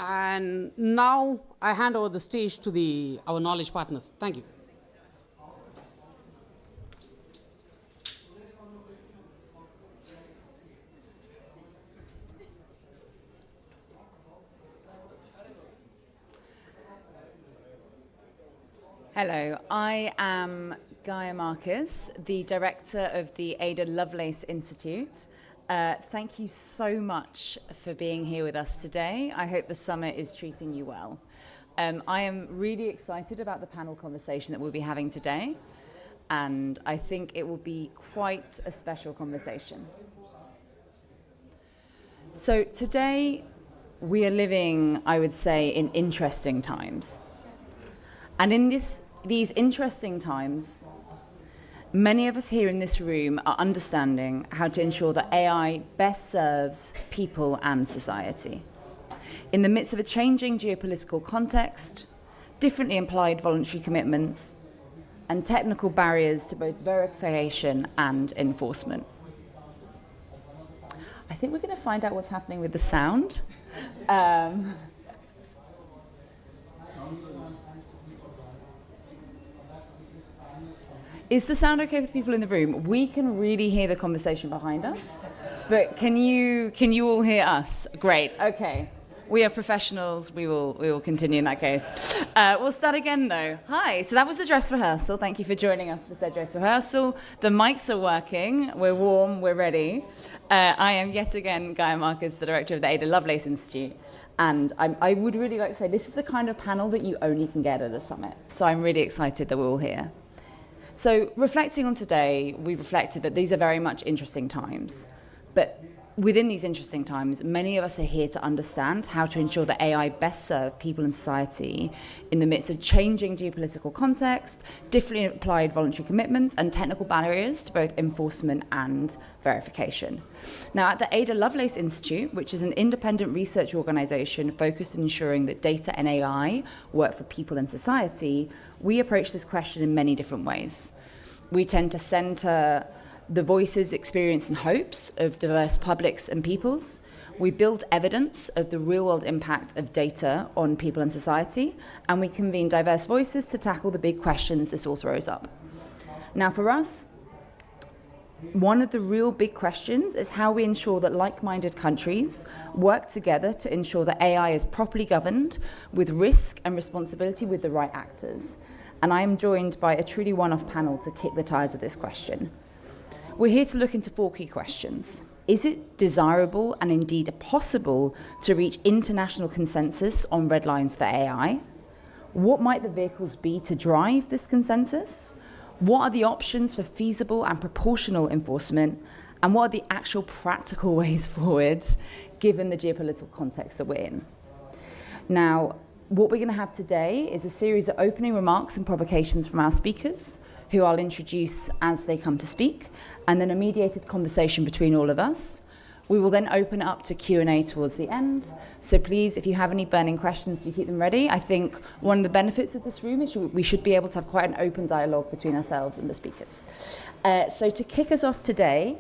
And now I hand over the stage to our knowledge partners. Thank you. Hello, I am Gaia Marcus, the director of the Ada Lovelace Institute. Thank you so much for being here with us today. I hope the summit is treating you well. I am really excited about the panel conversation that we'll be having today, and I think it will be quite a special conversation. So today, we are living, I would say, in interesting times. And in these interesting times, many of us here in this room are understanding how to ensure that AI best serves people and society. In the midst of a changing geopolitical context, differently implied voluntary commitments, and technical barriers to both verification and enforcement. I think we're going to find out what's happening with the sound. Is the sound okay with people in the room? We can really hear the conversation behind us, but can you all hear us? Great, okay. We are professionals, we will continue in that case. We'll start again though. Hi, so that was the dress rehearsal. Thank you for joining us for said dress rehearsal. The mics are working, we're warm, we're ready. I am yet again Gaia Marcus, the director of the Ada Lovelace Institute. And I would really like to say this is the kind of panel that you only can get at a summit. So I'm really excited that we're all here. So reflecting on today, we reflected that these are very much interesting times. But within these interesting times, many of us are here to understand how to ensure that AI best serve people and society in the midst of changing geopolitical context, differently applied voluntary commitments, and technical barriers to both enforcement and verification. Now, at the Ada Lovelace Institute, which is an independent research organization focused on ensuring that data and AI work for people and society, we approach this question in many different ways. We tend to center the voices, experience, and hopes of diverse publics and peoples. We build evidence of the real-world impact of data on people and society, and we convene diverse voices to tackle the big questions this all throws up. Now, for us, one of the real big questions is how we ensure that like-minded countries work together to ensure that AI is properly governed with risk and responsibility with the right actors. And I am joined by a truly one-off panel to kick the tires of this question. We're here to look into 4 key questions. Is it desirable and indeed possible to reach international consensus on red lines for AI? What might the vehicles be to drive this consensus? What are the options for feasible and proportional enforcement? And what are the actual practical ways forward, given the geopolitical context that we're in? Now, what we're going to have today is a series of opening remarks and provocations from our speakers, who I'll introduce as they come to speak, and then a mediated conversation between all of us. We will then open it up to Q&A towards the end. So please, if you have any burning questions, do keep them ready. I think one of the benefits of this room is we should be able to have quite an open dialogue between ourselves and the speakers. So to kick us off today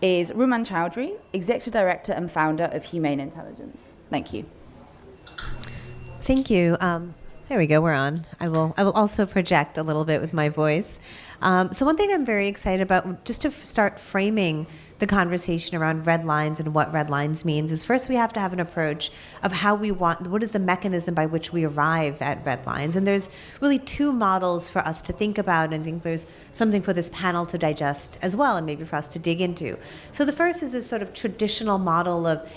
is Ruman Chowdhury, Executive Director and Founder of Humane Intelligence. Thank you. Thank you. There we go, we're on. I will also project a little bit with my voice. So one thing I'm very excited about, just to start framing the conversation around red lines and what red lines means, is first we have to have an approach of how we want, what is the mechanism by which we arrive at red lines? And there's really 2 models for us to think about, and I think there's something for this panel to digest as well, and maybe for us to dig into. So the first is this sort of traditional model of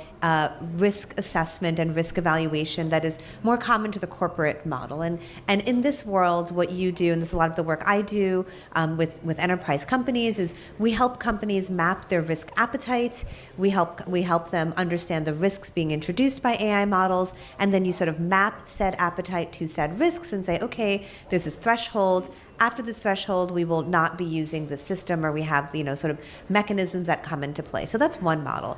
risk assessment and risk evaluation that is more common to the corporate model. And in this world, what you do, and this is a lot of the work I do with enterprise companies, is we help companies map their risk appetite. We help them understand the risks being introduced by AI models, and then you sort of map said appetite to said risks and say, okay, there's this threshold. after this threshold, we will not be using the system, or we have, sort of mechanisms that come into play. So that's one model.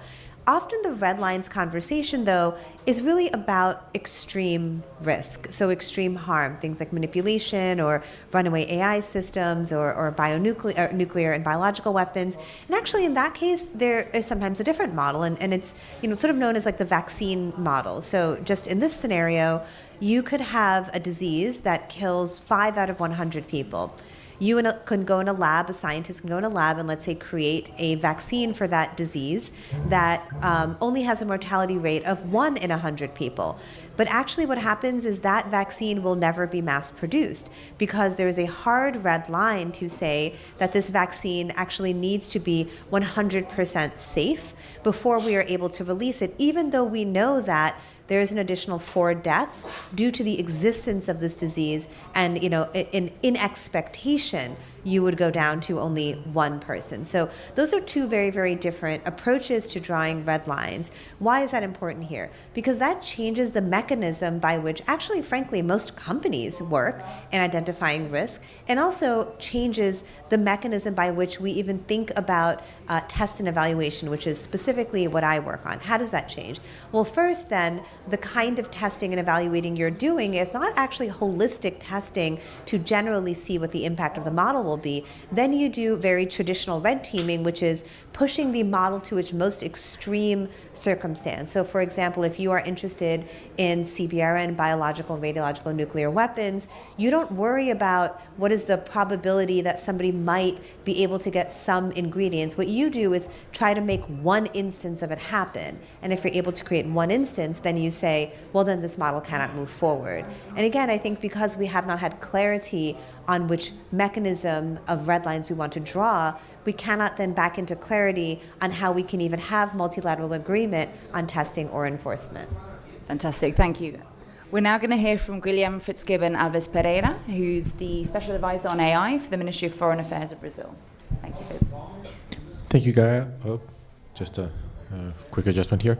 Often the red lines conversation, though, is really about extreme risk, so extreme harm, things like manipulation or runaway AI systems or nuclear and biological weapons. And actually, in that case, there is sometimes a different model, and it's sort of known as like the vaccine model. So just in this scenario, you could have a disease that kills 5 out of 100 people. You can go in a lab, a scientist can go in a lab and, let's say, create a vaccine for that disease that only has a mortality rate of 1 in 100 people. But actually what happens is that vaccine will never be mass produced, because there is a hard red line to say that this vaccine actually needs to be 100% safe before we are able to release it, even though we know that there is an additional 4 deaths due to the existence of this disease, and in expectation you would go down to only 1 person. So those are 2 very, very different approaches to drawing red lines. Why is that important here? Because that changes the mechanism by which, actually, frankly, most companies work in identifying risk, and also changes the mechanism by which we even think about test and evaluation, which is specifically what I work on. How does that change? Well, first, then, the kind of testing and evaluating you're doing is not actually holistic testing to generally see what the impact of the model will be. Then you do very traditional red teaming, which is pushing the model to its most extreme circumstance. So, for example, if you are interested in CBRN, biological, radiological, nuclear weapons, you don't worry about what is the probability that somebody might be able to get some ingredients. What you do is try to make one instance of it happen. And if you're able to create one instance, then you say, well, then this model cannot move forward. And again, I think because we have not had clarity on which mechanism of red lines we want to draw, we cannot then back into clarity on how we can even have multilateral agreement on testing or enforcement. Fantastic, thank you. We're now going to hear from Guilherme Fitzgibbon Alves Pereira, who's the Special Advisor on AI for the Ministry of Foreign Affairs of Brazil. Thank you, Fitz. Thank you, Gaia. Just a quick adjustment here.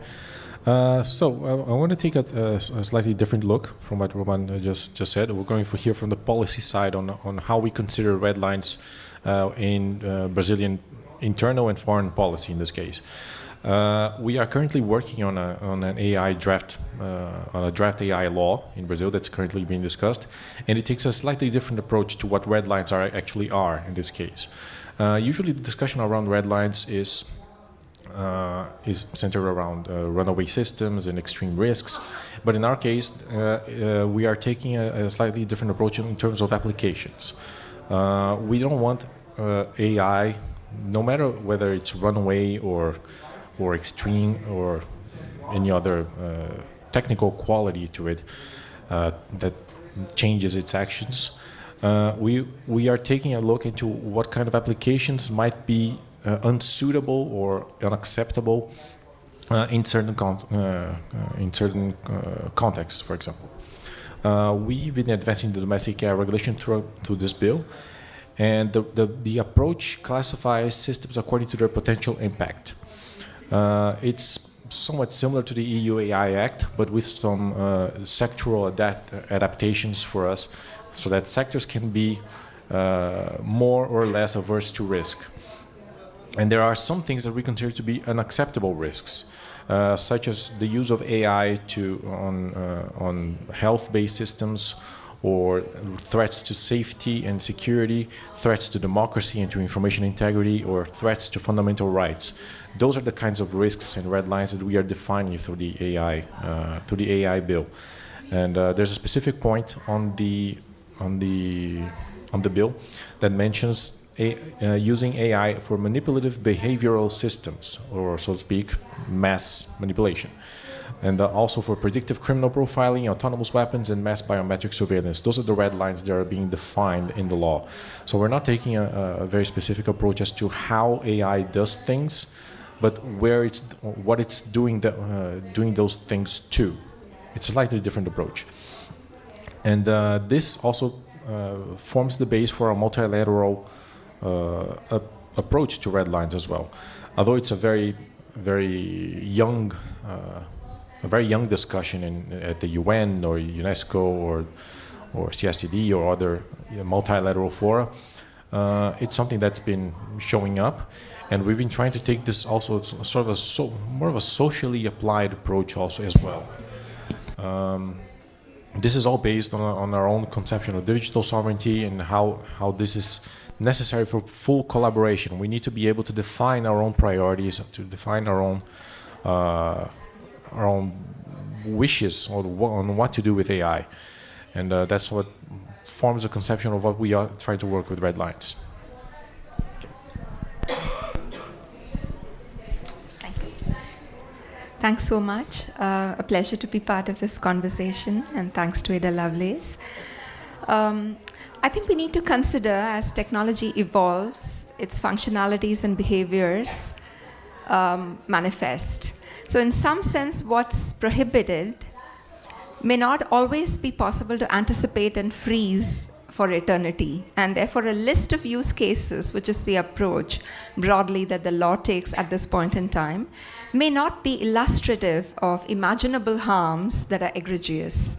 So I want to take a slightly different look from what Roman just said. We're going to hear from the policy side on how we consider red lines in Brazilian internal and foreign policy in this case. We are currently working on an AI draft, on a draft AI law in Brazil that's currently being discussed, and it takes a slightly different approach to what red lines actually are in this case. Usually the discussion around red lines is centered around runaway systems and extreme risks. But in our case, we are taking a slightly different approach in terms of applications. We don't want AI, no matter whether it's runaway or extreme or any other technical quality to it that changes its actions. We are taking a look into what kind of applications might be unsuitable or unacceptable in certain contexts, for example. We've been advancing the domestic AI regulation through this bill, and the approach classifies systems according to their potential impact. It's somewhat similar to the EU AI Act, but with some sectoral adaptations for us, so that sectors can be more or less averse to risk. And there are some things that we consider to be unacceptable risks, such as the use of AI on health-based systems, or threats to safety and security, threats to democracy and to information integrity, or threats to fundamental rights. Those are the kinds of risks and red lines that we are defining through the AI bill. And there's a specific point on the bill that mentions using AI for manipulative behavioral systems, or so to speak, mass manipulation. And also for predictive criminal profiling, autonomous weapons, and mass biometric surveillance. Those are the red lines that are being defined in the law. So we're not taking a very specific approach as to how AI does things, but what it's doing those things to. It's a slightly different approach. And this also forms the base for a multilateral approach to red lines as well. Although it's a very young discussion at the UN or UNESCO or CSTD or other multilateral fora, it's something that's been showing up. And we've been trying to take this also as sort of more of a socially applied approach also as well. This is all based on our own conception of digital sovereignty and how this is necessary for full collaboration. We need to be able to define our own priorities, to define our own wishes on what to do with AI. And that's what forms a conception of what we are trying to work with Red Lines. Thanks so much. A pleasure to be part of this conversation, and thanks to Ada Lovelace. I think we need to consider, as technology evolves, its functionalities and behaviors manifest. So in some sense, what's prohibited may not always be possible to anticipate and freeze for eternity. And therefore, a list of use cases, which is the approach broadly that the law takes at this point in time, may not be illustrative of imaginable harms that are egregious.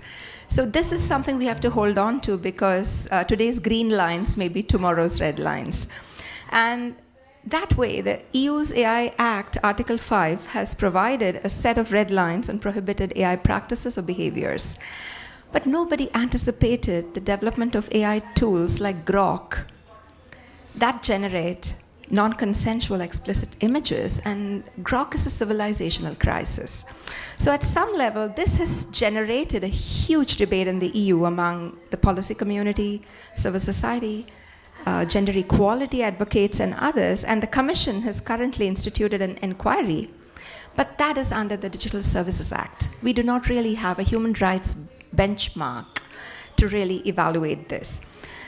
So this is something we have to hold on to, because today's green lines may be tomorrow's red lines. And that way, the EU's AI Act, Article 5, has provided a set of red lines on prohibited AI practices or behaviors. But nobody anticipated the development of AI tools like Grok that generate non-consensual explicit images, and Grok is a civilizational crisis. So at some level, this has generated a huge debate in the EU among the policy community, civil society, gender equality advocates, and others, and the Commission has currently instituted an inquiry. But that is under the Digital Services Act. We do not really have a human rights benchmark to really evaluate this.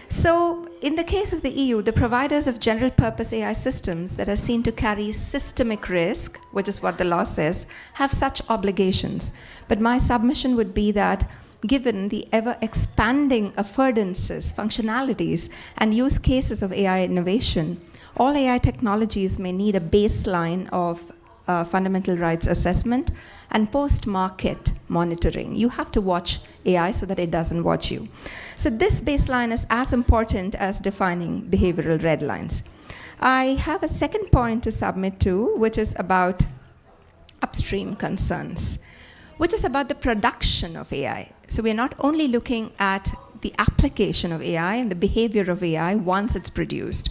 So in the case of the EU, the providers of general purpose AI systems that are seen to carry systemic risk, which is what the law says, have such obligations. But my submission would be that given the ever-expanding affordances, functionalities, and use cases of AI innovation, all AI technologies may need a baseline of fundamental rights assessment and post-market monitoring. You have to watch AI so that it doesn't watch you. So this baseline is as important as defining behavioral red lines. I have a second point to submit to, which is about upstream concerns, which is about the production of AI. So we're not only looking at the application of AI and the behavior of AI once it's produced.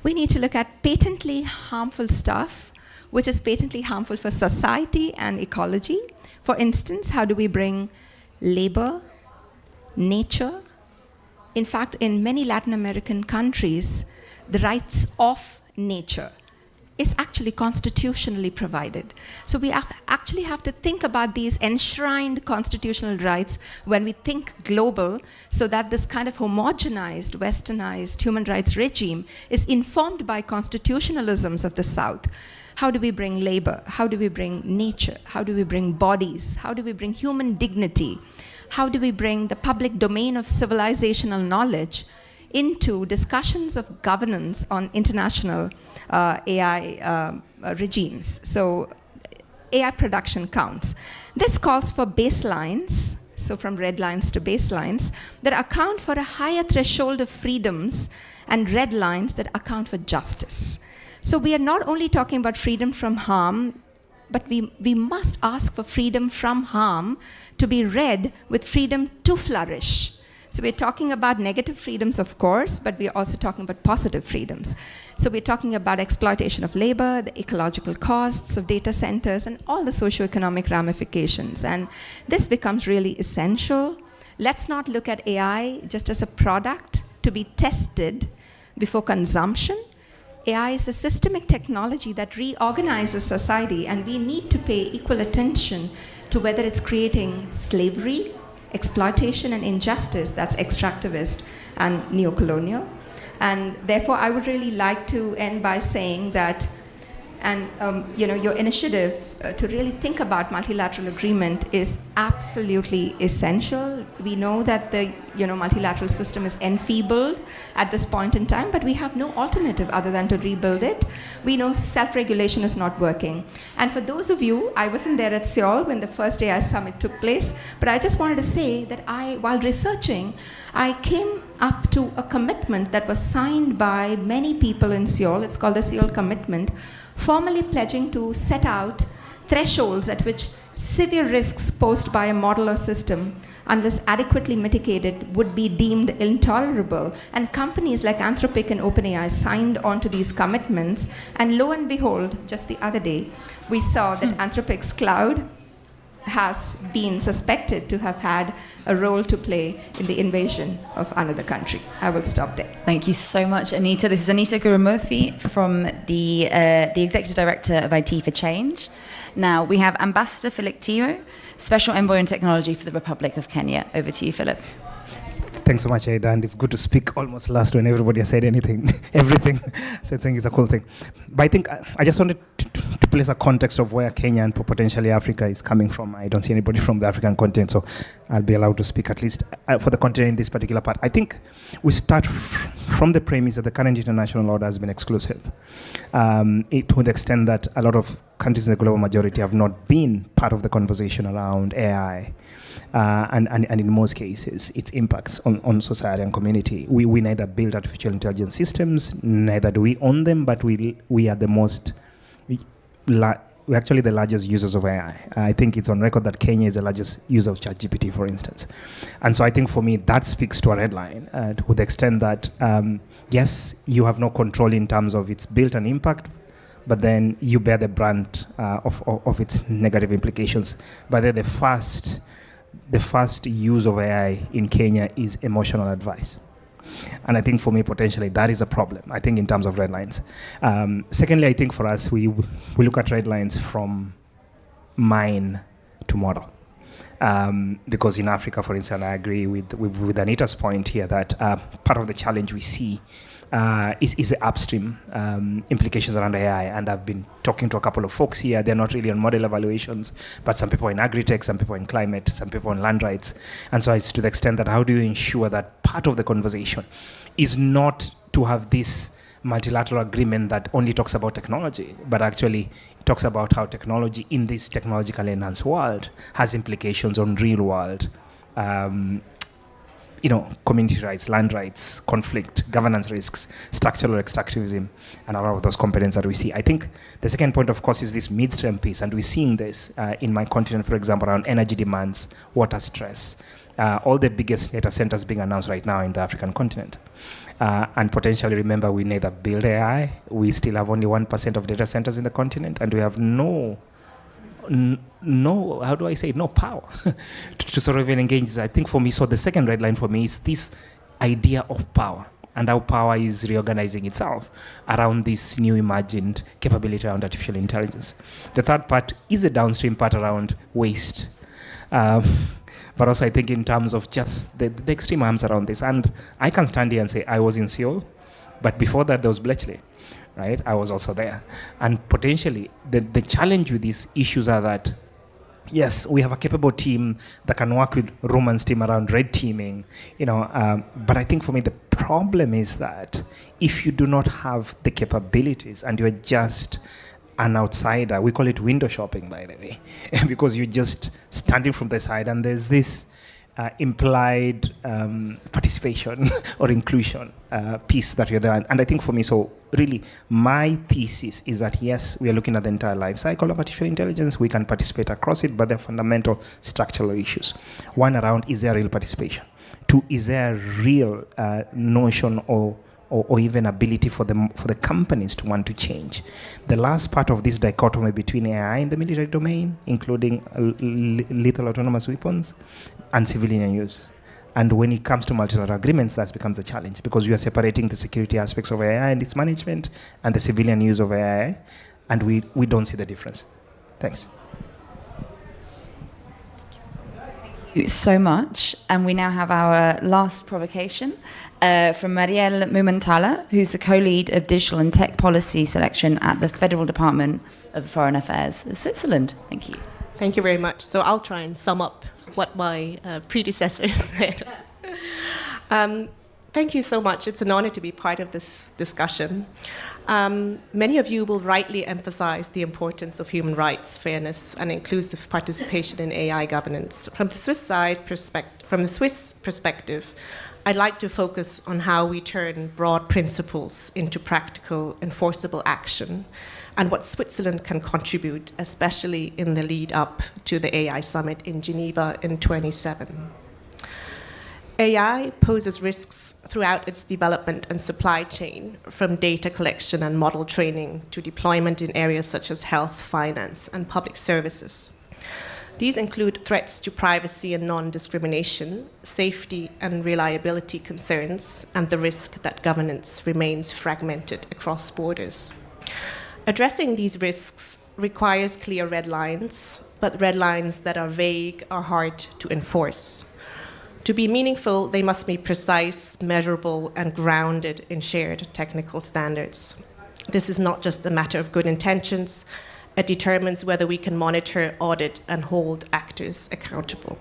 We need to look at patently harmful stuff, which is patently harmful for society and ecology. For instance, how do we bring labor, nature? In fact, in many Latin American countries, the rights of nature is actually constitutionally provided. So we actually have to think about these enshrined constitutional rights when we think global, so that this kind of homogenized, westernized human rights regime is informed by constitutionalisms of the South. How do we bring labor? How do we bring nature? How do we bring bodies? How do we bring human dignity? How do we bring the public domain of civilizational knowledge into discussions of governance on international AI regimes? So AI production counts. This calls for baselines, so from red lines to baselines, that account for a higher threshold of freedoms, and red lines that account for justice. So we are not only talking about freedom from harm, but we must ask for freedom from harm to be read with freedom to flourish. So we're talking about negative freedoms, of course, but we're also talking about positive freedoms. So we're talking about exploitation of labor, the ecological costs of data centers, and all the socioeconomic ramifications. And this becomes really essential. Let's not look at AI just as a product to be tested before consumption. AI is a systemic technology that reorganizes society, and we need to pay equal attention to whether it's creating slavery, exploitation, and injustice that's extractivist and neocolonial. And therefore, I would really like to end by saying that And your initiative to really think about multilateral agreement is absolutely essential. We know that the multilateral system is enfeebled at this point in time, but we have no alternative other than to rebuild it. We know self-regulation is not working. And for those of you, I wasn't there at Seoul when the first AI summit took place, but I just wanted to say that while researching, I came up to a commitment that was signed by many people in Seoul. It's called the Seoul Commitment, formally pledging to set out thresholds at which severe risks posed by a model or system, unless adequately mitigated, would be deemed intolerable. And companies like Anthropic and OpenAI signed on to these commitments. And lo and behold, just the other day, we saw that Anthropic's cloud has been suspected to have had a role to play in the invasion of another country. I will stop there. Thank you so much, Anita. This is Anita Gurumurthy from the Executive Director of IT for Change. Now, we have Ambassador Philip Tio, Special Envoy on Technology for the Republic of Kenya. Over to you, Philip. Thanks so much, Ada, and it's good to speak almost last when everybody has said everything. So I think it's a cool thing. But I think I just wanted to place a context of where Kenya and potentially Africa is coming from. I don't see anybody from the African continent, so I'll be allowed to speak at least for the continent in this particular part. I think we start from the premise that the current international order has been exclusive, to the extent that a lot of countries in the global majority have not been part of the conversation around AI. And in most cases, its impacts on society and community. We neither build artificial intelligence systems, neither do we own them, but we are the most, we're actually the largest users of AI. I think it's on record that Kenya is the largest user of ChatGPT, for instance. And so I think for me, that speaks to a red line, to the extent that, yes, you have no control in terms of its built and impact, but then you bear the brunt of its negative implications. But then the first use of AI in Kenya is emotional advice. And I think for me, potentially, that is a problem, I think, in terms of red lines. Secondly, I think for us, we look at red lines from mine to model. Because in Africa, for instance, I agree with Anita's point here that part of the challenge we see is the upstream implications around AI. And I've been talking to a couple of folks here. They're not really on model evaluations, but some people in agri-tech, some people in climate, some people in land rights. And so it's to the extent that how do you ensure that part of the conversation is not to have this multilateral agreement that only talks about technology, but actually talks about how technology in this technologically enhanced world has implications on real world community rights, land rights, conflict, governance risks, structural extractivism, and a lot of those components that we see. I think the second point, of course, is this midstream piece, and we're seeing this in my continent, for example, around energy demands, water stress, all the biggest data centers being announced right now in the African continent. And potentially, remember, we neither build AI, we still have only 1% of data centers in the continent, and we have no power to sort of even engage this. I think for me, so the second red line for me is this idea of power and how power is reorganizing itself around this new imagined capability around artificial intelligence. The third part is the downstream part around waste. But also I think in terms of just the extreme arms around this. And I can stand here and say I was in Seoul, but before that there was Bletchley. Right, I was also there. And potentially, the challenge with these issues are that, yes, we have a capable team that can work with Roman's team around red teaming, but I think for me, the problem is that if you do not have the capabilities and you're just an outsider, we call it window shopping, by the way, because you're just standing from the side and there's this implied participation or inclusion piece that you're there. And I think for me, so really my thesis is that yes, we are looking at the entire life cycle of artificial intelligence. We can participate across it, but there are fundamental structural issues. One around, is there real participation? Two, is there a real notion or even ability for the companies to want to change? The last part of this dichotomy between AI in the military domain, including lethal autonomous weapons, and civilian use. And when it comes to multilateral agreements, that becomes a challenge because you are separating the security aspects of AI and its management and the civilian use of AI, and we don't see the difference. Thanks. So much, and we now have our last provocation from Marielle Mumenthaler, who's the co-lead of Digital and Tech Policy Selection at the Federal Department of Foreign Affairs of Switzerland. Thank you. Thank you very much. So I'll try and sum up what my predecessors said. Thank you so much. It's an honor to be part of this discussion. Many of you will rightly emphasize the importance of human rights, fairness, and inclusive participation in AI governance. From the Swiss perspective, I'd like to focus on how we turn broad principles into practical, enforceable action, and what Switzerland can contribute, especially in the lead up to the AI summit in Geneva in 2027. AI poses risks throughout its development and supply chain, from data collection and model training to deployment in areas such as health, finance, and public services. These include threats to privacy and non-discrimination, safety and reliability concerns, and the risk that governance remains fragmented across borders. Addressing these risks requires clear red lines, but red lines that are vague are hard to enforce. To be meaningful, they must be precise, measurable, and grounded in shared technical standards. This is not just a matter of good intentions. It determines whether we can monitor, audit, and hold actors accountable.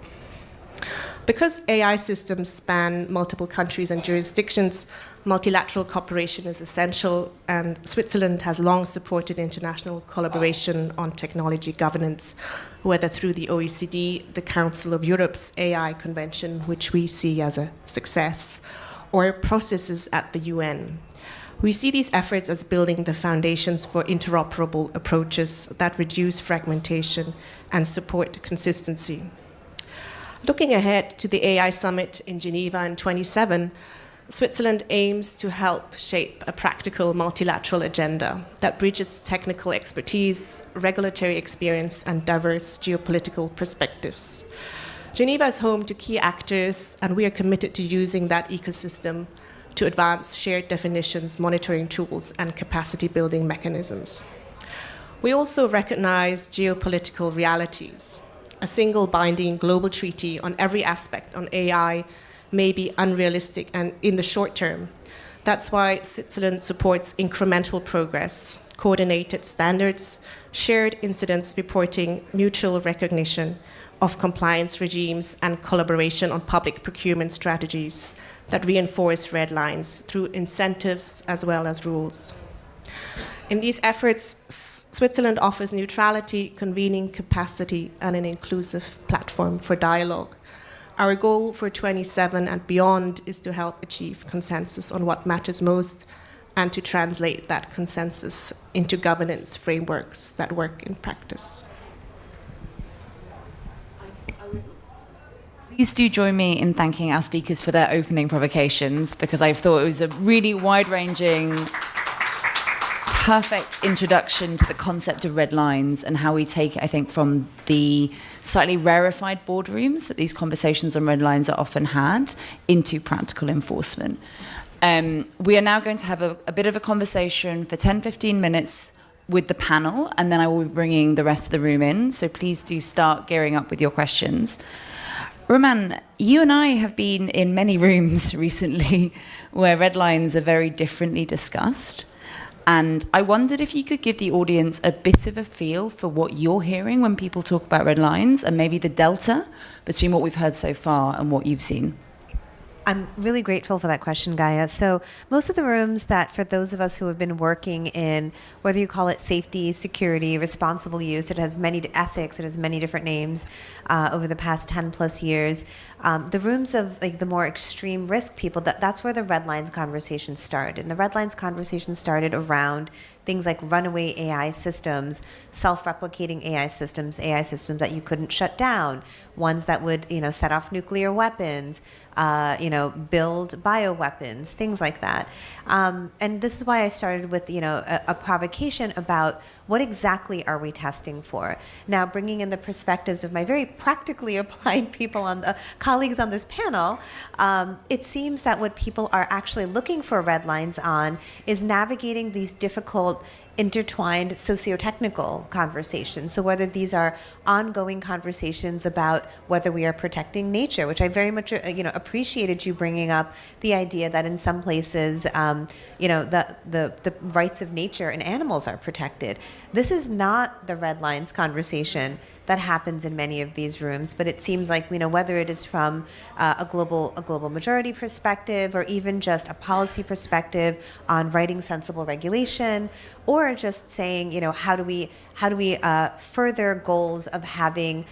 Because AI systems span multiple countries and jurisdictions, multilateral cooperation is essential, and Switzerland has long supported international collaboration on technology governance, whether through the OECD, the Council of Europe's AI Convention, which we see as a success, or processes at the UN. We see these efforts as building the foundations for interoperable approaches that reduce fragmentation and support consistency. Looking ahead to the AI summit in Geneva in 2027, Switzerland aims to help shape a practical multilateral agenda that bridges technical expertise, regulatory experience, and diverse geopolitical perspectives. Geneva is home to key actors, and we are committed to using that ecosystem to advance shared definitions, monitoring tools, and capacity building mechanisms. We also recognize geopolitical realities. A single binding global treaty on every aspect on AI may be unrealistic and in the short term. That's why Switzerland supports incremental progress, coordinated standards, shared incidents reporting, mutual recognition of compliance regimes, and collaboration on public procurement strategies that reinforce red lines through incentives as well as rules. In these efforts, Switzerland offers neutrality, convening capacity, and an inclusive platform for dialogue. Our goal for 27 and beyond is to help achieve consensus on what matters most and to translate that consensus into governance frameworks that work in practice. Please do join me in thanking our speakers for their opening provocations, because I thought it was a really wide-ranging, perfect introduction to the concept of red lines and how we take it, I think, from the slightly rarefied boardrooms that these conversations on red lines are often had into practical enforcement. We are now going to have a bit of a conversation for 10-15 minutes with the panel, and then I will be bringing the rest of the room in, so please do start gearing up with your questions. Roman, you and I have been in many rooms recently where red lines are very differently discussed. And I wondered if you could give the audience a bit of a feel for what you're hearing when people talk about red lines, and maybe the delta between what we've heard so far and what you've seen. I'm really grateful for that question, Gaia. So most of the rooms that, for those of us who have been working in, whether you call it safety, security, responsible use, it has many ethics, it has many different names over the past 10 plus years. The rooms of like the more extreme risk people, that's where the red lines conversation started. And the red lines conversation started around things like runaway AI systems, self-replicating AI systems that you couldn't shut down, ones that would, set off nuclear weapons, build bioweapons, things like that. And this is why I started with, a provocation about what exactly are we testing for? Now, bringing in the perspectives of my very practically applied people colleagues on this panel, it seems that what people are actually looking for red lines on is navigating these difficult intertwined socio-technical conversations. So whether these are ongoing conversations about whether we are protecting nature, which I very much appreciated you bringing up the idea that in some places, the rights of nature and animals are protected. This is not the red lines conversation that happens in many of these rooms, but it seems like whether it is from a global majority perspective or even just a policy perspective on writing sensible regulation, or just saying how do we further goals of having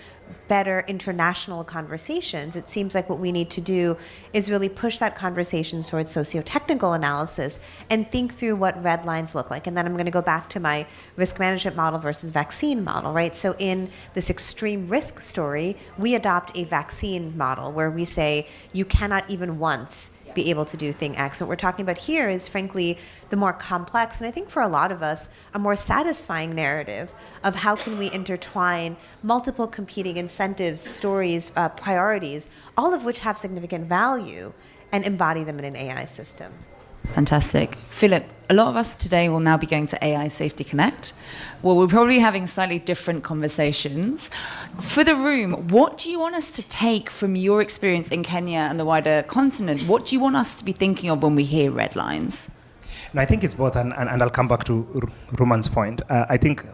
better international conversations. It seems like what we need to do is really push that conversation towards socio-technical analysis and think through what red lines look like. And then I'm going to go back to my risk management model versus vaccine model, right? So in this extreme risk story, we adopt a vaccine model where we say you cannot even once be able to do thing X. What we're talking about here is, frankly, the more complex, and I think for a lot of us, a more satisfying narrative of how can we intertwine multiple competing incentives, stories, priorities, all of which have significant value, and embody them in an AI system. Fantastic. Philip, a lot of us today will now be going to AI Safety Connect. Well, we're probably having slightly different conversations. For the room, what do you want us to take from your experience in Kenya and the wider continent? What do you want us to be thinking of when we hear red lines? And I think it's both, and I'll come back to Ruman's point. I think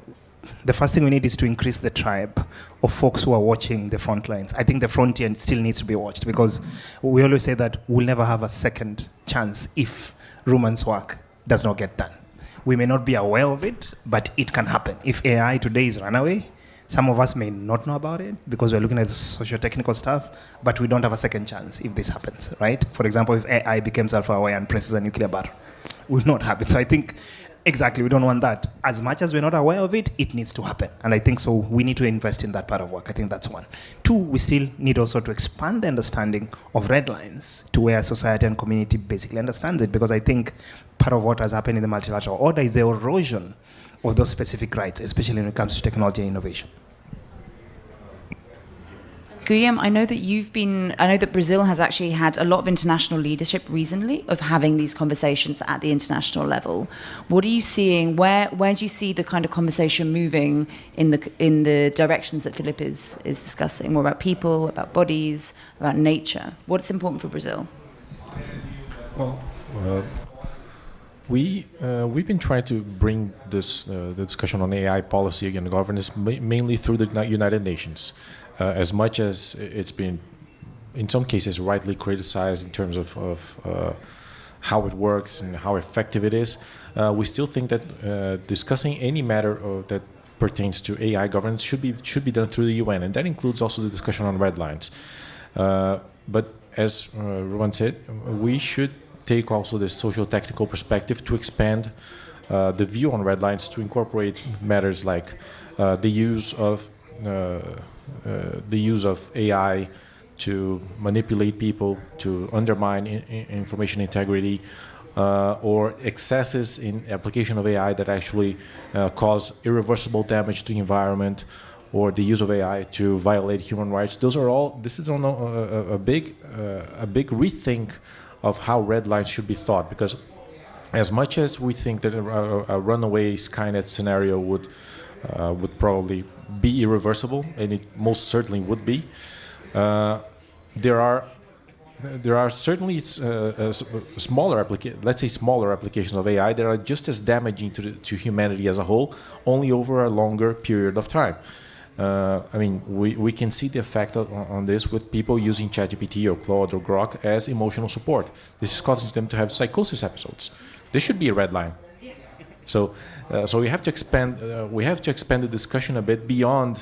the first thing we need is to increase the tribe of folks who are watching the front lines. I think the frontier still needs to be watched, because we always say that we'll never have a second chance if Ruman's work does not get done. We may not be aware of it, but it can happen. If AI today is runaway, some of us may not know about it because we're looking at the socio-technical stuff, but we don't have a second chance if this happens, right? For example, if AI becomes alpha-aware and presses a nuclear battle, we'll not have it. So I think, exactly, we don't want that. As much as we're not aware of it, it needs to happen. And I think so we need to invest in that part of work. I think that's one. Two, we still need also to expand the understanding of red lines to where society and community basically understands it, because I think part of what has happened in the multilateral order is the erosion of those specific rights, especially when it comes to technology and innovation. Guillaume, I know that Brazil has actually had a lot of international leadership recently of having these conversations at the international level. What are you seeing? Where do you see the kind of conversation moving in the directions that Philip is discussing? More about people, about bodies, about nature. What's important for Brazil? Well, we've been trying to bring this the discussion on AI policy and governance mainly through the United Nations. As much as it's been, in some cases, rightly criticized in terms of how it works and how effective it is, we still think that discussing any matter that pertains to AI governance should be done through the UN, and that includes also the discussion on red lines. But as Rowan said, we should take also this social technical perspective to expand the view on red lines to incorporate matters like the use of AI to manipulate people, to undermine information integrity, or excesses in application of AI that actually cause irreversible damage to the environment, or the use of AI to violate human rights. This is a big rethink of how red lines should be thought, because as much as we think that a runaway Skynet scenario would probably be irreversible, and it most certainly would be, there are certainly smaller applications of AI that are just as damaging to humanity as a whole, only over a longer period of time. We can see the effect on this with people using ChatGPT or Claude or Grok as emotional support. This is causing them to have psychosis episodes. This should be a red line. So we have to expand. The discussion a bit beyond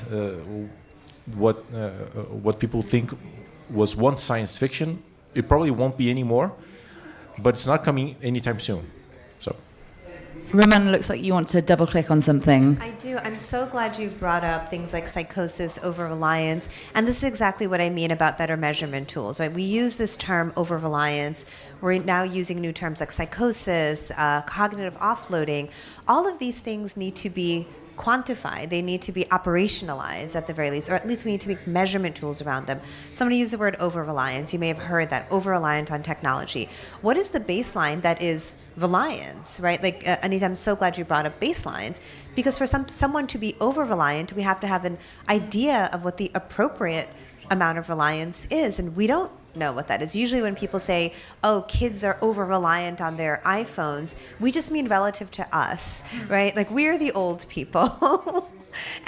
what people think was once science fiction. It probably won't be anymore, but it's not coming anytime soon. So, Roman, looks like you want to double click on something. I do. I'm so glad you brought up things like psychosis, over-reliance, and this is exactly what I mean about better measurement tools. Right? We use this term over-reliance. We're now using new terms like psychosis, cognitive offloading. All of these things need to be quantify. They need to be operationalized at the very least, or at least we need to make measurement tools around them. Somebody used the word over-reliance. You may have heard that, over-reliant on technology. What is the baseline that is reliance, right? Like, Anita, I'm so glad you brought up baselines, because for someone to be over-reliant, we have to have an idea of what the appropriate amount of reliance is, and we don't know what that is. Usually when people say, oh, kids are over-reliant on their iPhones, we just mean relative to us, right? Like, we're the old people.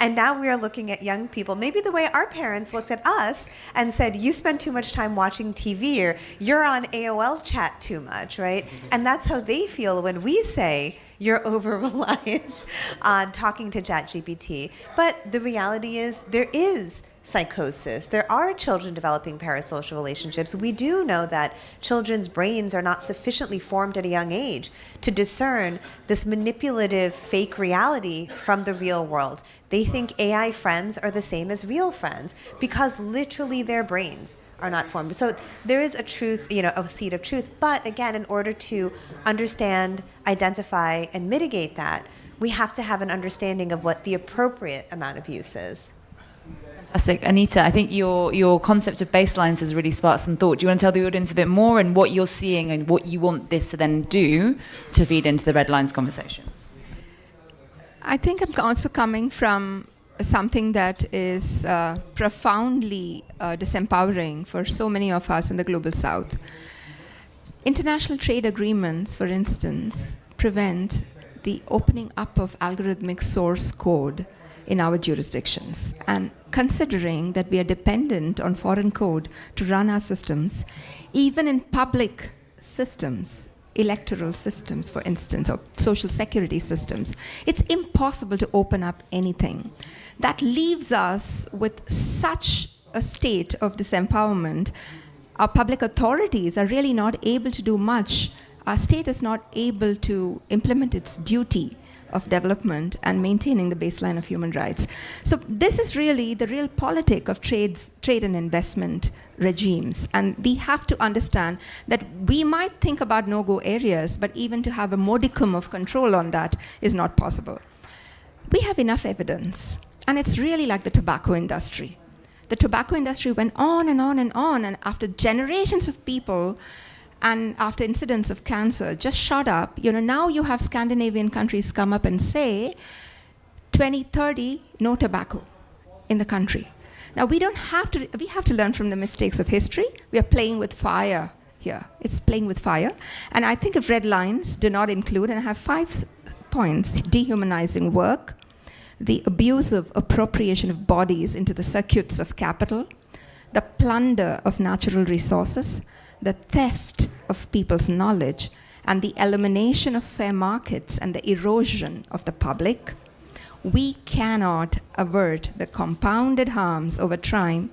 And now we are looking at young people, maybe the way our parents looked at us and said, you spend too much time watching TV, or you're on AOL chat too much, right? And that's how they feel when we say, you're over-reliant on talking to ChatGPT. But the reality is, there is psychosis. There are children developing parasocial relationships. We do know that children's brains are not sufficiently formed at a young age to discern this manipulative fake reality from the real world. They think AI friends are the same as real friends because literally their brains are not formed. So there is a truth, a seed of truth. But again, in order to understand, identify, and mitigate that, we have to have an understanding of what the appropriate amount of use is. Fantastic. Anita, I think your concept of baselines has really sparked some thought. Do you want to tell the audience a bit more and what you're seeing and what you want this to then do to feed into the red lines conversation? I think I'm also coming from something that is profoundly disempowering for so many of us in the global south. International trade agreements, for instance, prevent the opening up of algorithmic source code in our jurisdictions. And considering that we are dependent on foreign code to run our systems, even in public systems, electoral systems, for instance, or social security systems, it's impossible to open up anything. That leaves us with such a state of disempowerment. Our public authorities are really not able to do much. Our state is not able to implement its duty of development and maintaining the baseline of human rights. So this is really the real politic of trade and investment regimes. And we have to understand that we might think about no-go areas, but even to have a modicum of control on that is not possible. We have enough evidence, and it's really like the tobacco industry. The tobacco industry went on and on and on, and after generations of people and after incidents of cancer just shot up, now you have Scandinavian countries come up and say, 2030, no tobacco in the country. Now we have to learn from the mistakes of history. We are playing with fire here. It's playing with fire. And I think if red lines do not include, and I have 5 points: dehumanizing work, the abusive appropriation of bodies into the circuits of capital, the plunder of natural resources, the theft of people's knowledge, and the elimination of fair markets and the erosion of the public, we cannot avert the compounded harms over time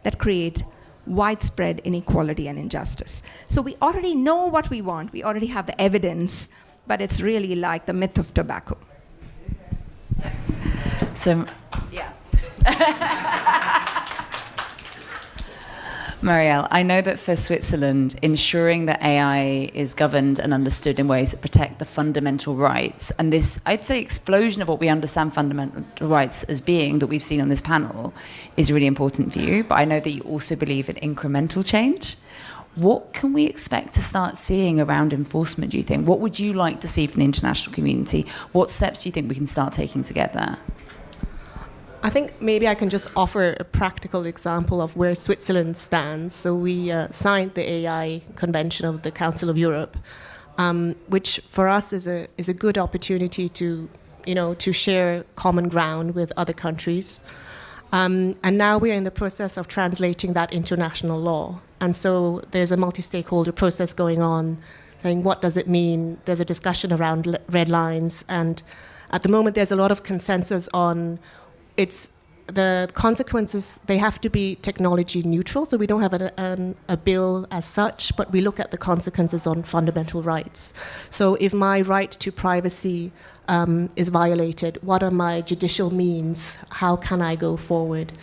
that create widespread inequality and injustice. So we already know what we want. We already have the evidence, but it's really like the myth of tobacco. So, yeah. Marielle, I know that for Switzerland, ensuring that AI is governed and understood in ways that protect the fundamental rights, and this, I'd say, explosion of what we understand fundamental rights as being that we've seen on this panel is really important for you. But I know that you also believe in incremental change. What can we expect to start seeing around enforcement, do you think? What would you like to see from the international community? What steps do you think we can start taking together? I think maybe I can just offer a practical example of where Switzerland stands. So we signed the AI Convention of the Council of Europe, which for us is a good opportunity to share common ground with other countries. And now we're in the process of translating that into national law. And so there's a multi-stakeholder process going on, saying what does it mean? There's a discussion around red lines, and at the moment there's a lot of consensus on the consequences. They have to be technology neutral, so we don't have a bill as such, but we look at the consequences on fundamental rights. So if my right to privacy is violated, what are my judicial means? How can I go forward?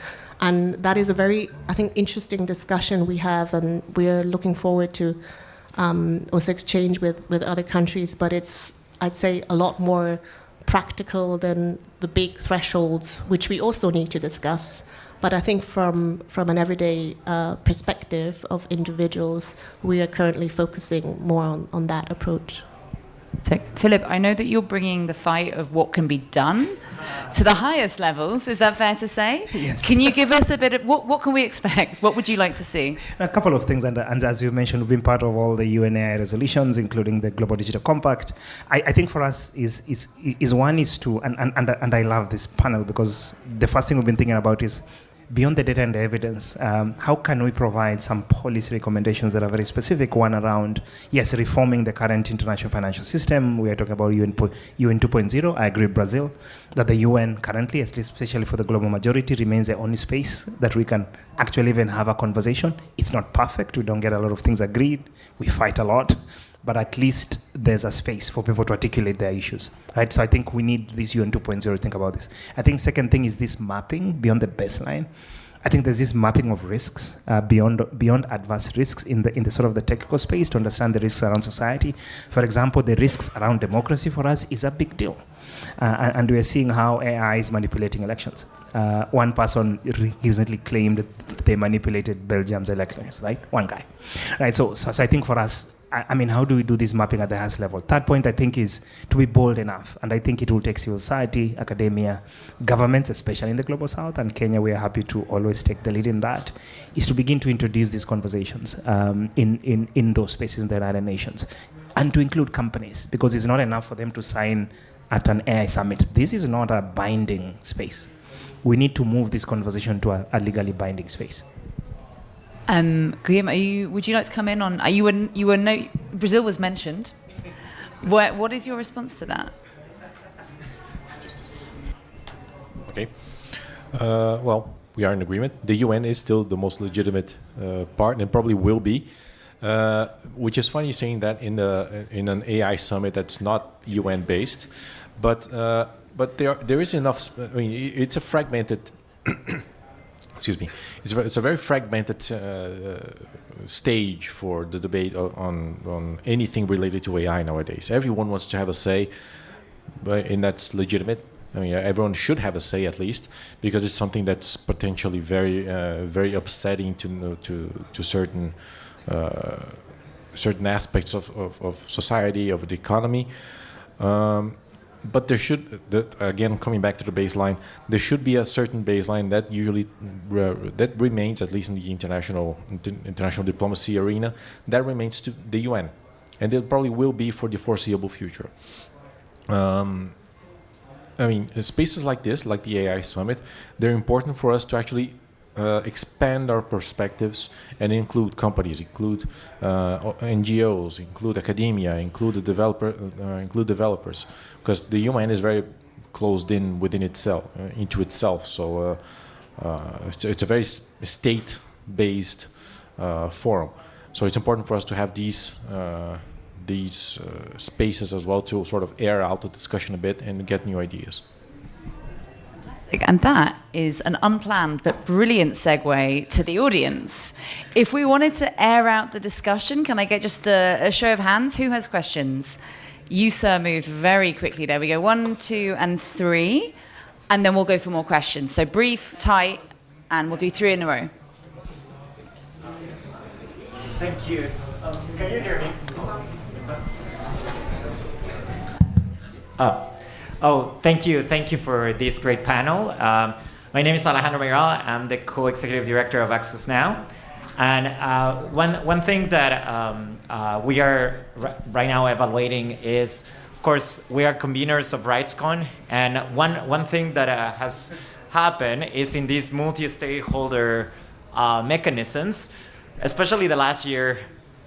And that is a very, I think, interesting discussion we have, and we're looking forward to also exchange with other countries, but it's, I'd say, a lot more practical than the big thresholds, which we also need to discuss. But I think from an everyday perspective of individuals, we are currently focusing more on that approach. So, Philip, I know that you're bringing the fight of what can be done to the highest levels. Is that fair to say? Yes. Can you give us a bit of what can we expect? What would you like to see? A couple of things, and as you mentioned, we've been part of all the UNAI resolutions, including the Global Digital Compact. I think for us is one is to, and I love this panel because the first thing we've been thinking about is beyond the data and the evidence, how can we provide some policy recommendations that are very specific? One around, yes, reforming the current international financial system. We are talking about UN 2.0. I agree with Brazil that the UN currently, especially for the global majority, remains the only space that we can actually even have a conversation. It's not perfect. We don't get a lot of things agreed. We fight a lot. But at least there's a space for people to articulate their issues, right? So I think we need this UN 2.0 to think about this. I think second thing is this mapping beyond the baseline. I think there's this mapping of risks beyond adverse risks in the sort of the technical space to understand the risks around society. For example, the risks around democracy for us is a big deal. And we are seeing how AI is manipulating elections. One person recently claimed that they manipulated Belgium's elections, right? One guy, right? So I think for us, I mean, how do we do this mapping at the highest level? Third point, I think, is to be bold enough. And I think it will take civil society, academia, governments, especially in the Global South, and Kenya, we are happy to always take the lead in that, is to begin to introduce these conversations in those spaces in the United Nations. And to include companies, because it's not enough for them to sign at an AI summit. This is not a binding space. We need to move this conversation to a legally binding space. Guillaume, would you like to come in on? Brazil was mentioned. What is your response to that? Okay. Well, we are in agreement. The UN is still the most legitimate part, and probably will be. Which is funny saying that in an AI summit that's not UN based, but there is enough. I mean, it's a fragmented. Excuse me. It's a very fragmented stage for the debate on anything related to AI nowadays. Everyone wants to have a say, and that's legitimate. I mean, everyone should have a say at least, because it's something that's potentially very, very upsetting to certain aspects of society, of the economy. But there should, again, coming back to the baseline, there should be a certain baseline that usually that remains, at least in the international diplomacy arena, that remains to the UN, and it probably will be for the foreseeable future. I mean, spaces like this, like the AI Summit, they're important for us to actually expand our perspectives and include companies, include NGOs, include academia, include developers, because the UN is very closed in within itself, into itself. So it's a very state-based forum. So it's important for us to have these spaces as well to sort of air out the discussion a bit and get new ideas. And that is an unplanned but brilliant segue to the audience. If we wanted to air out the discussion, can I get just a show of hands? Who has questions? You, sir, moved very quickly. There we go. 1, 2, and 3. And then we'll go for more questions. So brief, tight, and we'll do 3 in a row. Thank you. Can you hear me? Thank you. Thank you for this great panel. My name is Alejandro Mayral. I'm the co-executive director of Access Now. And one thing that we are right now evaluating is, of course, we are conveners of RightsCon. And one thing that has happened is in these multi-stakeholder mechanisms, especially the last year,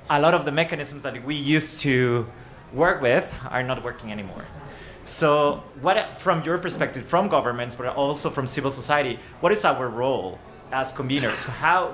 a lot of the mechanisms that we used to work with are not working anymore. So what, from your perspective, from governments, but also from civil society, what is our role as conveners?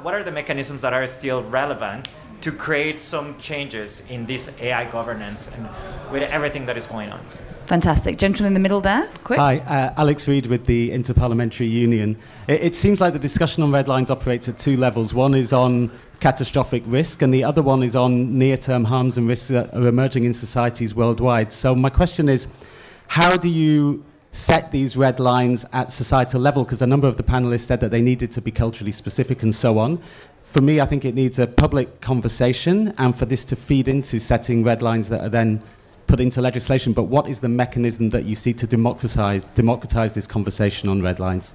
What are the mechanisms that are still relevant to create some changes in this AI governance and with everything that is going on? Fantastic. Gentleman in the middle there, quick. Hi, Alex Reid with the Interparliamentary Union. It seems like the discussion on red lines operates at 2 levels. One is on catastrophic risk, and the other one is on near-term harms and risks that are emerging in societies worldwide. So my question is, how do you set these red lines at societal level? Because a number of the panelists said that they needed to be culturally specific and so on. For me, I think it needs a public conversation and for this to feed into setting red lines that are then put into legislation. But what is the mechanism that you see to democratize this conversation on red lines?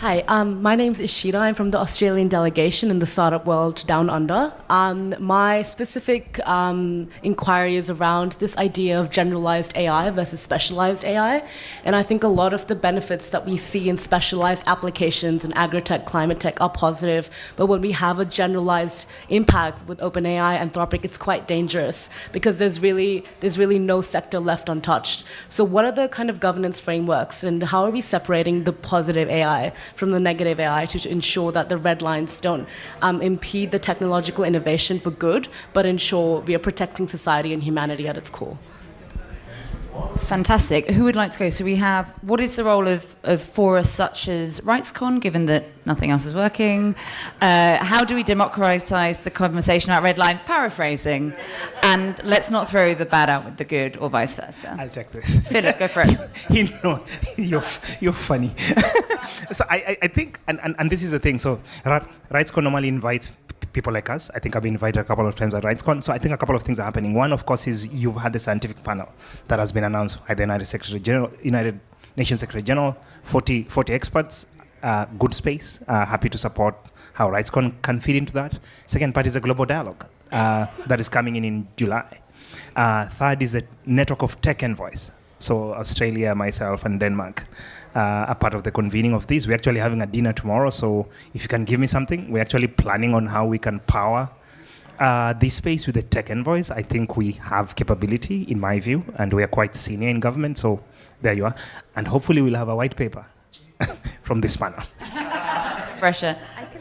Hi, my name's Ishita. I'm from the Australian delegation in the startup world down under. My specific inquiry is around this idea of generalized AI versus specialized AI. And I think a lot of the benefits that we see in specialized applications in agri-tech, climate tech are positive. But when we have a generalized impact with OpenAI and Anthropic, it's quite dangerous because there's really no sector left untouched. So what are the kind of governance frameworks and how are we separating the positive AI from the negative AI to ensure that the red lines don't impede the technological innovation for good, but ensure we are protecting society and humanity at its core? Fantastic. Who would like to go? So we have, what is the role of forums such as RightsCon, given that nothing else is working? How do we democratize the conversation about red line? Paraphrasing. And let's not throw the bad out with the good or vice versa. I'll take this. Philip, go for it. You're funny. So I think, and this is the thing, so RightsCon normally invites people like us. I think I've been invited a couple of times at RightsCon. So I think a couple of things are happening. One, of course, is you've had the scientific panel that has been announced by the United Nations Secretary General, 40 experts, good space, happy to support how RightsCon can fit into that. Second part is a global dialogue that is coming in July. Third is a network of tech envoys. So Australia, myself, and Denmark are part of the convening of this. We're actually having a dinner tomorrow, so if you can give me something, we're actually planning on how we can power this space with the tech envoys. I think we have capability, in my view, and we are quite senior in government, so there you are. And hopefully we'll have a white paper from this panel. Pressure.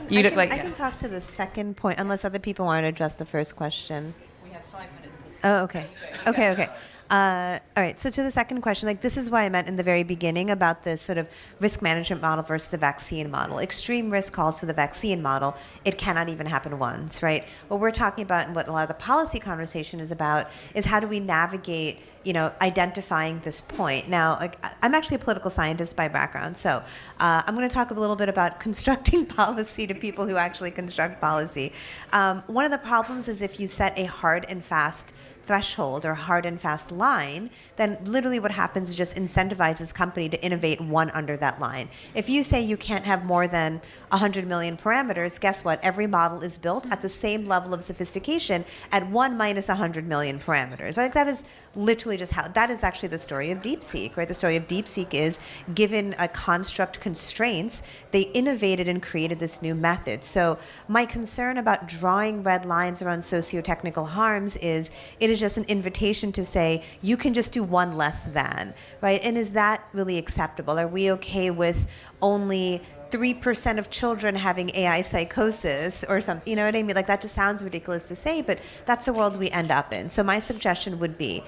I can talk to the second point, unless other people want to address the first question. We have 5 minutes. Oh, okay. Okay. All right, so to the second question, like this is why I meant in the very beginning about this sort of risk management model versus the vaccine model. Extreme risk calls for the vaccine model. It cannot even happen once, right? What we're talking about and what a lot of the policy conversation is about is how do we navigate, identifying this point. Now, I'm actually a political scientist by background, so I'm going to talk a little bit about constructing policy to people who actually construct policy. One of the problems is if you set a hard and fast threshold or hard and fast line, then literally what happens is just incentivizes company to innovate one under that line. If you say you can't have more than 100 million parameters, guess what? Every model is built at the same level of sophistication at 1 minus 100 million parameters. Right? That is literally just how, that is actually the story of DeepSeek, right? The story of DeepSeek is, given a construct constraints, they innovated and created this new method. So my concern about drawing red lines around socio-technical harms is, it is just an invitation to say, you can just do one less than, right? And is that really acceptable? Are we okay with only 3% of children having AI psychosis or something, you know what I mean? Like that just sounds ridiculous to say, but that's the world we end up in. So my suggestion would be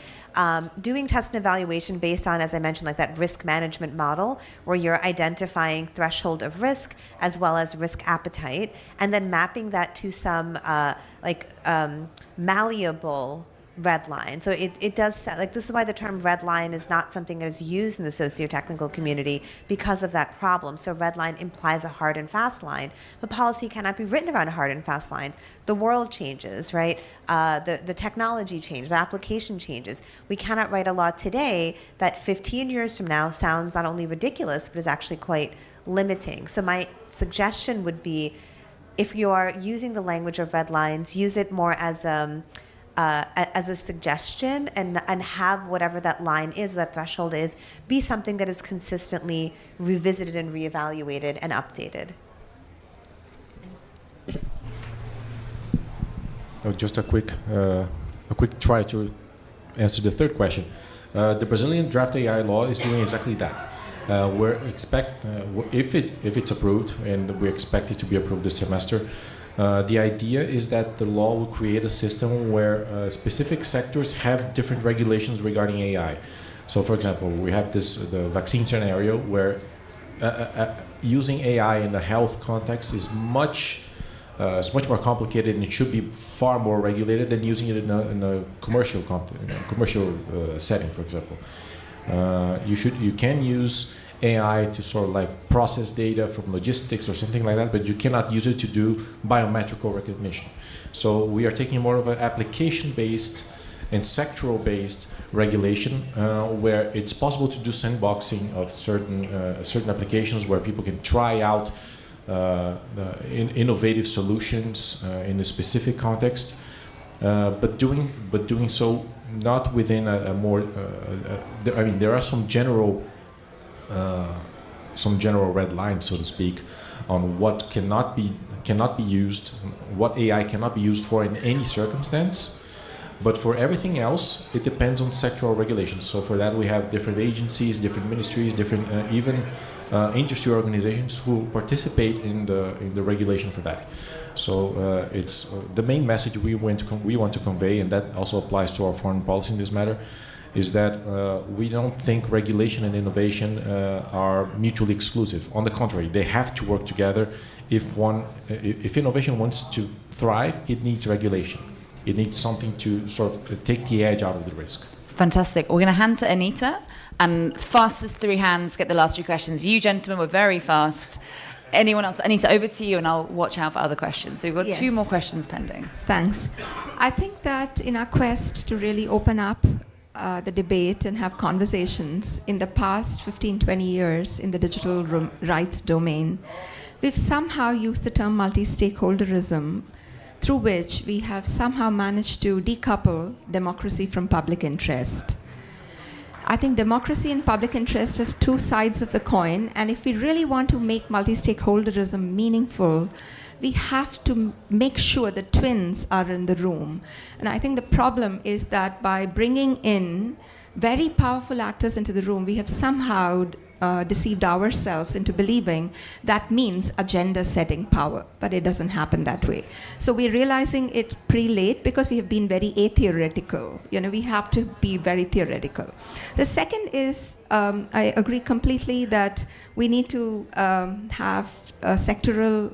doing test and evaluation based on, as I mentioned, like that risk management model where you're identifying threshold of risk as well as risk appetite, and then mapping that to some malleable red line. So it does, like this is why the term red line is not something that is used in the socio-technical community because of that problem. So red line implies a hard and fast line, but policy cannot be written around hard and fast lines. The world changes, right? The technology changes, the application changes. We cannot write a law today that 15 years from now sounds not only ridiculous, but is actually quite limiting. So my suggestion would be, if you are using the language of red lines, use it more as a suggestion, and have whatever that line is, that threshold is, be something that is consistently revisited and reevaluated and updated. Just a quick try to answer the third question. The Brazilian draft AI law is doing exactly that. If it's approved, and we expect it to be approved this semester, the idea is that the law will create a system where specific sectors have different regulations regarding AI. So, for example, we have the vaccine scenario where using AI in the health context is much more complicated, and it should be far more regulated than using it in a commercial setting, for example. You can use AI to sort of like process data from logistics or something like that, but you cannot use it to do biometrical recognition. So we are taking more of an application-based and sectoral-based regulation, where it's possible to do sandboxing of certain applications where people can try out innovative solutions in a specific context, but doing so not within a more. I mean, there are some general red lines, so to speak, on what cannot be used, what AI cannot be used for in any circumstance. But for everything else, it depends on sectoral regulations. So for that, we have different agencies, different ministries, different even industry organizations who participate in the regulation for that. So it's the main message we want to convey, and that also applies to our foreign policy in this matter, is that we don't think regulation and innovation are mutually exclusive. On the contrary, they have to work together. If innovation wants to thrive, it needs regulation. It needs something to sort of take the edge out of the risk. Fantastic. We're going to hand to Anita, and fastest three hands get the last three questions. You gentlemen were very fast. Anyone else? Anita, over to you, and I'll watch out for other questions. So we've got two more questions pending. Thanks. I think that in our quest to really open up the debate and have conversations in the past 15, 20 years in the digital rights domain, we've somehow used the term multi-stakeholderism, through which we have somehow managed to decouple democracy from public interest. I think democracy and public interest has two sides of the coin, and if we really want to make multi-stakeholderism meaningful, we have to make sure the twins are in the room. And I think the problem is that by bringing in very powerful actors into the room, we have somehow deceived ourselves into believing that means agenda setting power, but it doesn't happen that way. So we're realizing it pretty late because we have been very atheoretical. We have to be very theoretical. The second is, I agree completely that we need to have sectoral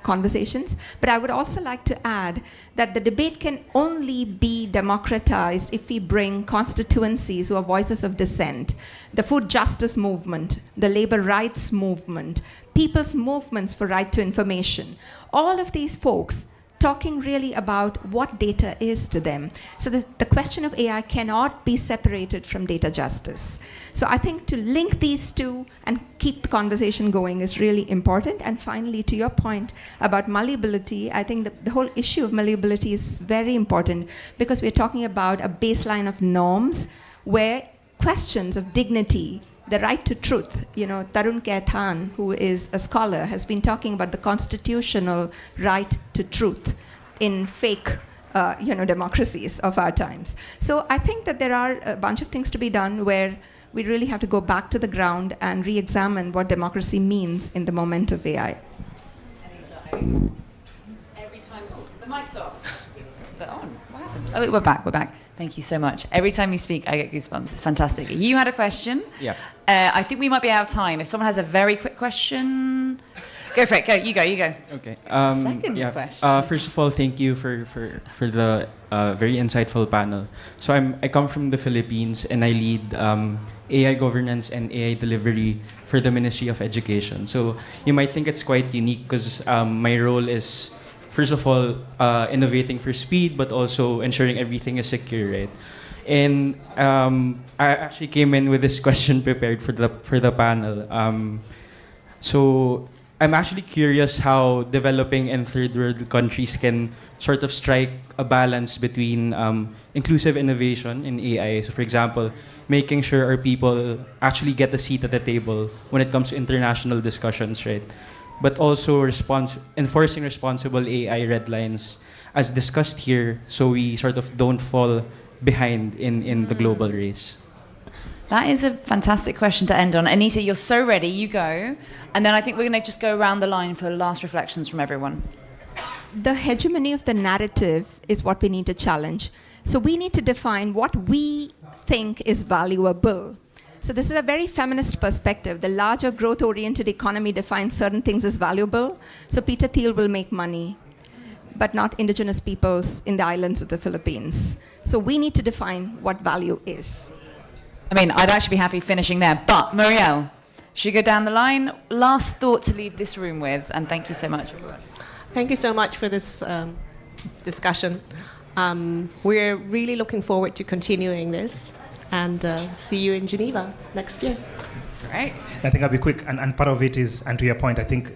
conversations, but I would also like to add that the debate can only be democratized if we bring constituencies who are voices of dissent, the food justice movement, the labor rights movement, people's movements for right to information, all of these folks talking really about what data is to them. So the question of AI cannot be separated from data justice. So I think to link these two and keep the conversation going is really important. And finally, to your point about malleability, I think the whole issue of malleability is very important because we're talking about a baseline of norms where questions of dignity, the right to truth. Tarun Keithan, who is a scholar, has been talking about the constitutional right to truth in fake, democracies of our times. So I think that there are a bunch of things to be done where we really have to go back to the ground and re-examine what democracy means in the moment of AI. Every time the mic's off. But on. What happened? Oh, we're back. Thank you so much. Every time you speak, I get goosebumps. It's fantastic. You had a question. Yeah. I think we might be out of time. If someone has a very quick question, go for it. Go. You go. Okay. Second question. First of all, thank you for the very insightful panel. So I come from the Philippines and I lead AI governance and AI delivery for the Ministry of Education. So you might think it's quite unique because my role is, first of all, innovating for speed, but also ensuring everything is secure, right? And I actually came in with this question prepared for the panel. So I'm actually curious how developing and third world countries can sort of strike a balance between inclusive innovation in AI. So for example, making sure our people actually get a seat at the table when it comes to international discussions, right? But also enforcing responsible AI red lines as discussed here, so we sort of don't fall behind in the global race. That is a fantastic question to end on. Anita, you're so ready. You go. And then I think we're going to just go around the line for last reflections from everyone. The hegemony of the narrative is what we need to challenge. So we need to define what we think is valuable. So this is a very feminist perspective. The larger growth-oriented economy defines certain things as valuable. So Peter Thiel will make money, but not indigenous peoples in the islands of the Philippines. So we need to define what value is. I mean, I'd actually be happy finishing there. But, Muriel, should we go down the line? Last thought to leave this room with, and thank you so much. Thank you so much for this discussion. We're really looking forward to continuing this, and see you in Geneva next year. Right. I think I'll be quick, and part of it is, and to your point, I think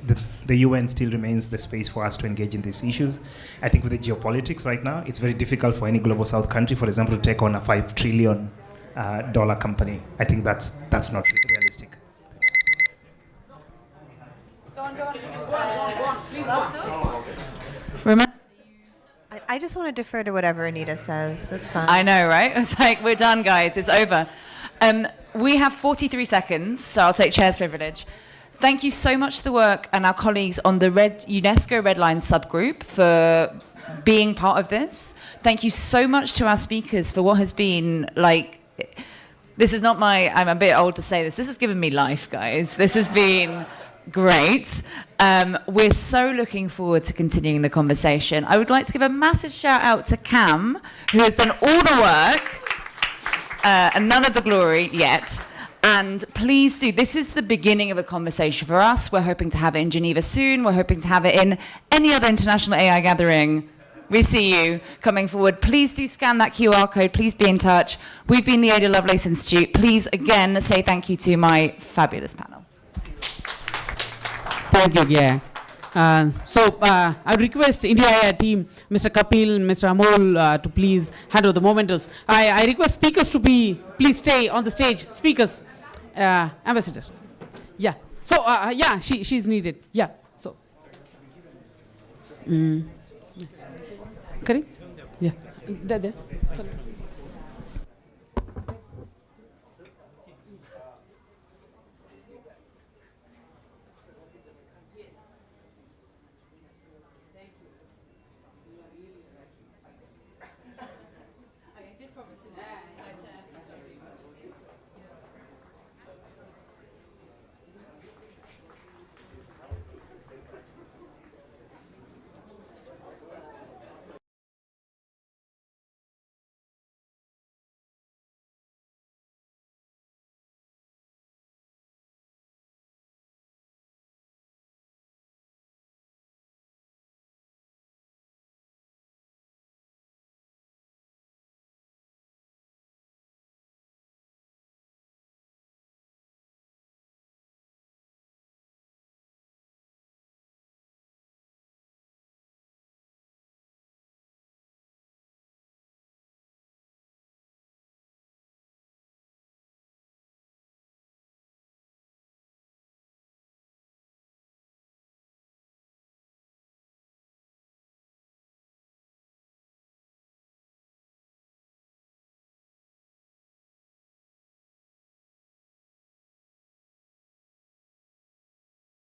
the UN still remains the space for us to engage in these issues. I think with the geopolitics right now, it's very difficult for any global south country, for example, to take on a $5 trillion company. I think that's not realistic. Go on. Please, last thoughts. Remember. I just want to defer to whatever Anita says. That's fine. I know, right? It's like, we're done, guys. It's over. We have 43 seconds, so I'll take chair's privilege. Thank you so much to the work and our colleagues on the UNESCO Red Line subgroup for being part of this. Thank you so much to our speakers for what has been like. This is not I'm a bit old to say this. This has given me life, guys. This has been great. We're so looking forward to continuing the conversation. I would like to give a massive shout out to Cam, who has done all the work and none of the glory yet. And please do, this is the beginning of a conversation for us. We're hoping to have it in Geneva soon. We're hoping to have it in any other international AI gathering. We see you coming forward. Please do scan that QR code. Please be in touch. We've been the Ada Lovelace Institute. Please, again, say thank you to my fabulous panel. Thank you, yeah. I would request India AI team, Mr. Kapil, Mr. Amol, to please hand over the mementos. I request speakers to please stay on the stage. Speakers, ambassador. Yeah. So, yeah, she's needed. Yeah. So. Correct? Yeah. There. Sorry.